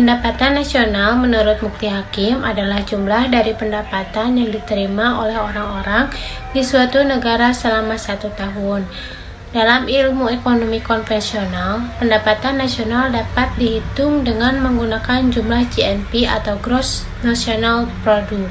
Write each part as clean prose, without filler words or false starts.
Pendapatan nasional menurut Mukti Hakim adalah jumlah dari pendapatan yang diterima oleh orang-orang di suatu negara selama 1 tahun. Dalam ilmu ekonomi konvensional, pendapatan nasional dapat dihitung dengan menggunakan jumlah GNP atau Gross National Product.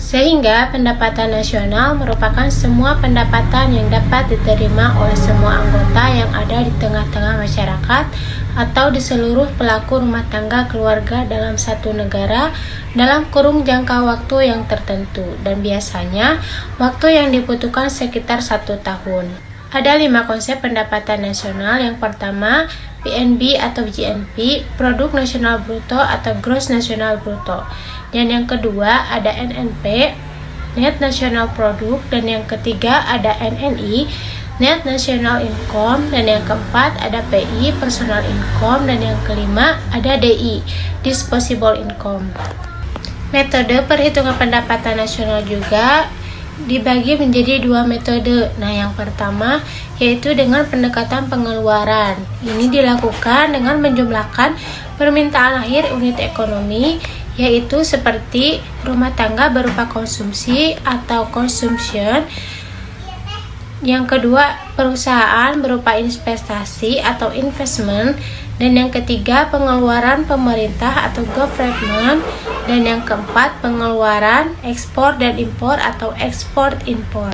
Sehingga pendapatan nasional merupakan semua pendapatan yang dapat diterima oleh semua anggota yang ada di tengah-tengah masyarakat atau di seluruh pelaku rumah tangga keluarga dalam satu negara dalam kurung jangka waktu yang tertentu, dan biasanya waktu yang dibutuhkan sekitar 1 tahun. Ada 5 konsep pendapatan nasional. Yang pertama, PNB atau GNP, Produk Nasional Bruto atau Gross National Bruto. Dan yang kedua ada NNP, Net National Product, dan yang ketiga ada NNI, Net National Income, dan yang keempat ada PI, Personal Income, dan yang kelima ada DI, Disposable Income. Metode perhitungan pendapatan nasional juga dibagi menjadi 2 metode. Nah, yang pertama yaitu dengan pendekatan pengeluaran. Ini dilakukan dengan menjumlahkan permintaan lahir unit ekonomi, yaitu seperti rumah tangga berupa konsumsi atau consumption. Yang kedua, perusahaan berupa investasi atau investment. Dan yang ketiga, pengeluaran pemerintah atau government. Dan yang keempat, pengeluaran ekspor dan impor atau ekspor-impor.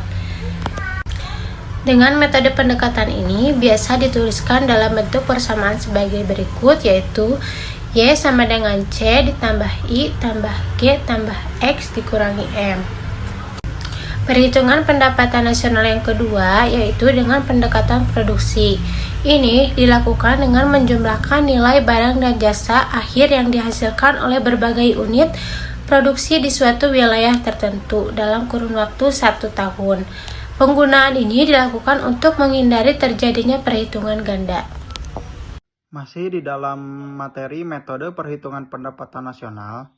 Dengan metode pendekatan ini biasa dituliskan dalam bentuk persamaan sebagai berikut, yaitu Y sama dengan C ditambah I tambah G tambah X dikurangi M. Perhitungan pendapatan nasional yang kedua yaitu dengan pendekatan produksi. Ini dilakukan dengan menjumlahkan nilai barang dan jasa akhir yang dihasilkan oleh berbagai unit produksi di suatu wilayah tertentu dalam kurun waktu 1 tahun. Penggunaan ini dilakukan untuk menghindari terjadinya perhitungan ganda. Masih di dalam materi metode perhitungan pendapatan nasional,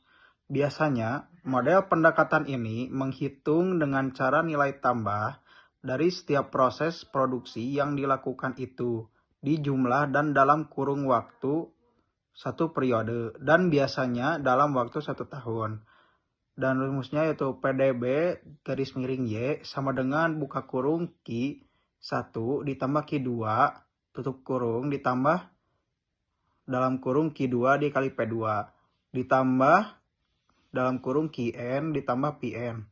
biasanya model pendekatan ini menghitung dengan cara nilai tambah dari setiap proses produksi yang dilakukan itu di jumlah dan dalam kurung waktu 1 periode, dan biasanya dalam waktu 1 tahun. Dan rumusnya yaitu PDB garis miring Y sama dengan buka kurung Q 1 ditambah Q 2 tutup kurung ditambah dalam kurung Q2 dikali P2 ditambah dalam kurung QN ditambah PN.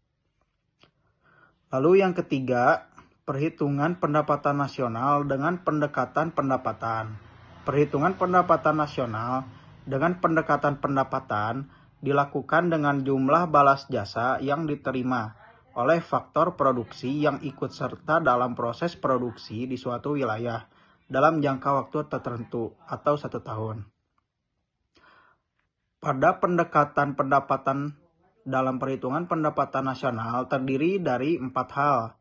Lalu yang ketiga, perhitungan pendapatan nasional dengan pendekatan pendapatan. Perhitungan pendapatan nasional dengan pendekatan pendapatan dilakukan dengan jumlah balas jasa yang diterima oleh faktor produksi yang ikut serta dalam proses produksi di suatu wilayah dalam jangka waktu tertentu atau 1 tahun. Pada pendekatan pendapatan dalam perhitungan pendapatan nasional terdiri dari 4 hal,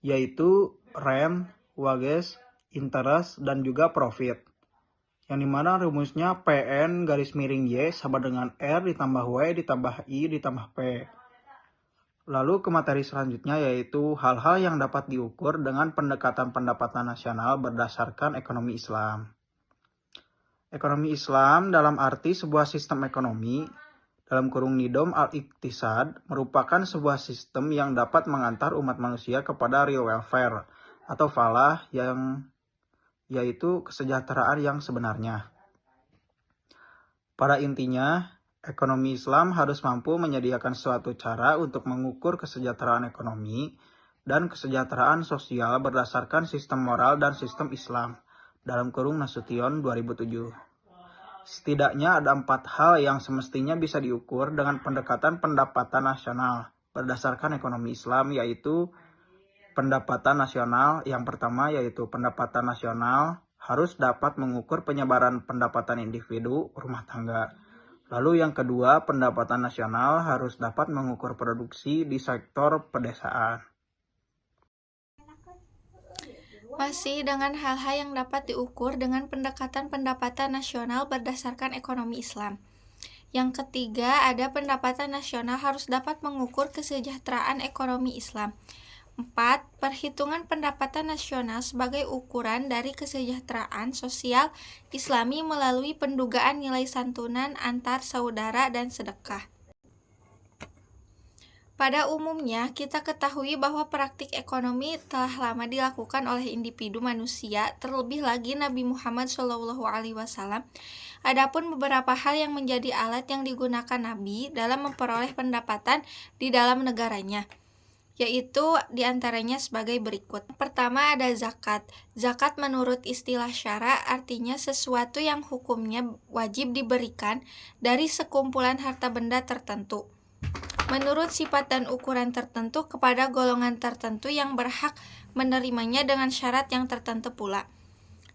yaitu rent, wages, interest, dan juga profit. Yang dimana rumusnya PN garis miring Y sama dengan R ditambah W ditambah I ditambah P. Lalu ke materi selanjutnya yaitu hal-hal yang dapat diukur dengan pendekatan pendapatan nasional berdasarkan ekonomi Islam. Ekonomi Islam dalam arti sebuah sistem ekonomi dalam kurung nidom al-iqtisad merupakan sebuah sistem yang dapat mengantar umat manusia kepada real welfare atau falah yang yaitu kesejahteraan yang sebenarnya. Pada intinya, ekonomi Islam harus mampu menyediakan suatu cara untuk mengukur kesejahteraan ekonomi dan kesejahteraan sosial berdasarkan sistem moral dan sistem Islam dalam kurung Nasution 2007. Setidaknya ada 4 hal yang semestinya bisa diukur dengan pendekatan pendapatan nasional berdasarkan ekonomi Islam, yaitu pendapatan nasional. Yang pertama yaitu pendapatan nasional harus dapat mengukur penyebaran pendapatan individu rumah tangga. Lalu yang kedua, pendapatan nasional harus dapat mengukur produksi di sektor pedesaan. Masih dengan hal-hal yang dapat diukur dengan pendekatan pendapatan nasional berdasarkan ekonomi Islam. Yang ketiga, ada pendapatan nasional harus dapat mengukur kesejahteraan ekonomi Islam. 4. Perhitungan pendapatan nasional sebagai ukuran dari kesejahteraan sosial Islami melalui pendugaan nilai santunan antar saudara dan sedekah. Pada umumnya, kita ketahui bahwa praktik ekonomi telah lama dilakukan oleh individu manusia, terlebih lagi Nabi Muhammad SAW. Adapun beberapa hal yang menjadi alat yang digunakan Nabi dalam memperoleh pendapatan di dalam negaranya, yaitu diantaranya sebagai berikut. Pertama ada zakat. Zakat menurut istilah syara artinya sesuatu yang hukumnya wajib diberikan dari sekumpulan harta benda tertentu, menurut sifat dan ukuran tertentu kepada golongan tertentu yang berhak menerimanya dengan syarat yang tertentu pula.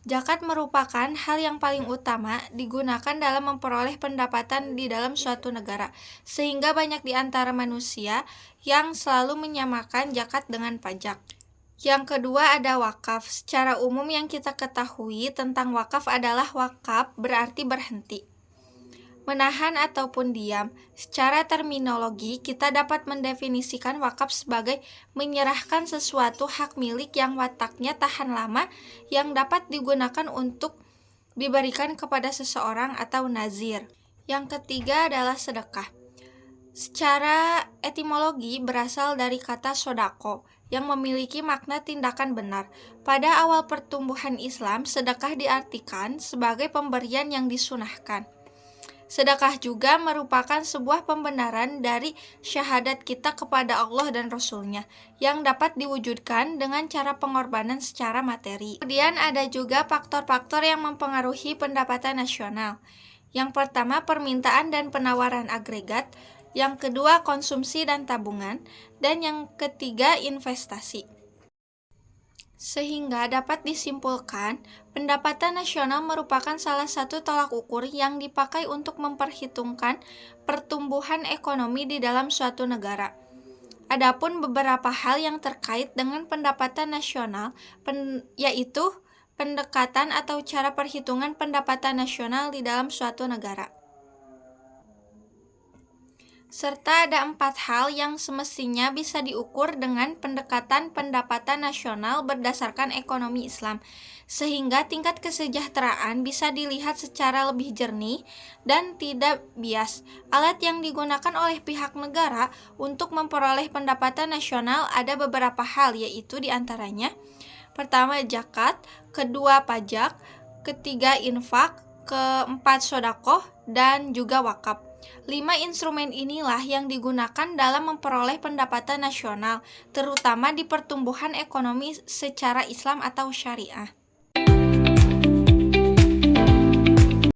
Zakat merupakan hal yang paling utama digunakan dalam memperoleh pendapatan di dalam suatu negara, sehingga banyak di antara manusia yang selalu menyamakan zakat dengan pajak. Yang kedua ada wakaf. Secara umum yang kita ketahui tentang wakaf adalah wakaf berarti berhenti, menahan ataupun diam. Secara terminologi, kita dapat mendefinisikan wakaf sebagai menyerahkan sesuatu hak milik yang wataknya tahan lama yang dapat digunakan untuk diberikan kepada seseorang atau nazir. Yang ketiga adalah sedekah. Secara etimologi berasal dari kata sodako yang memiliki makna tindakan benar. Pada awal pertumbuhan Islam, sedekah diartikan sebagai pemberian yang disunahkan. Sedekah juga merupakan sebuah pembenaran dari syahadat kita kepada Allah dan Rasul-Nya yang dapat diwujudkan dengan cara pengorbanan secara materi. Kemudian ada juga faktor-faktor yang mempengaruhi pendapatan nasional. Yang pertama permintaan dan penawaran agregat, yang kedua konsumsi dan tabungan, dan yang ketiga investasi. Sehingga dapat disimpulkan, pendapatan nasional merupakan salah satu tolak ukur yang dipakai untuk memperhitungkan pertumbuhan ekonomi di dalam suatu negara. Adapun beberapa hal yang terkait dengan pendapatan nasional, yaitu pendekatan atau cara perhitungan pendapatan nasional di dalam suatu negara. Serta ada 4 hal yang semestinya bisa diukur dengan pendekatan pendapatan nasional berdasarkan ekonomi Islam, sehingga tingkat kesejahteraan bisa dilihat secara lebih jernih dan tidak bias. Alat yang digunakan oleh pihak negara untuk memperoleh pendapatan nasional ada beberapa hal, yaitu diantaranya: pertama zakat, kedua pajak, ketiga infak, keempat sodakoh, dan juga wakaf. 5 instrumen inilah yang digunakan dalam memperoleh pendapatan nasional, terutama di pertumbuhan ekonomi secara Islam atau syariah.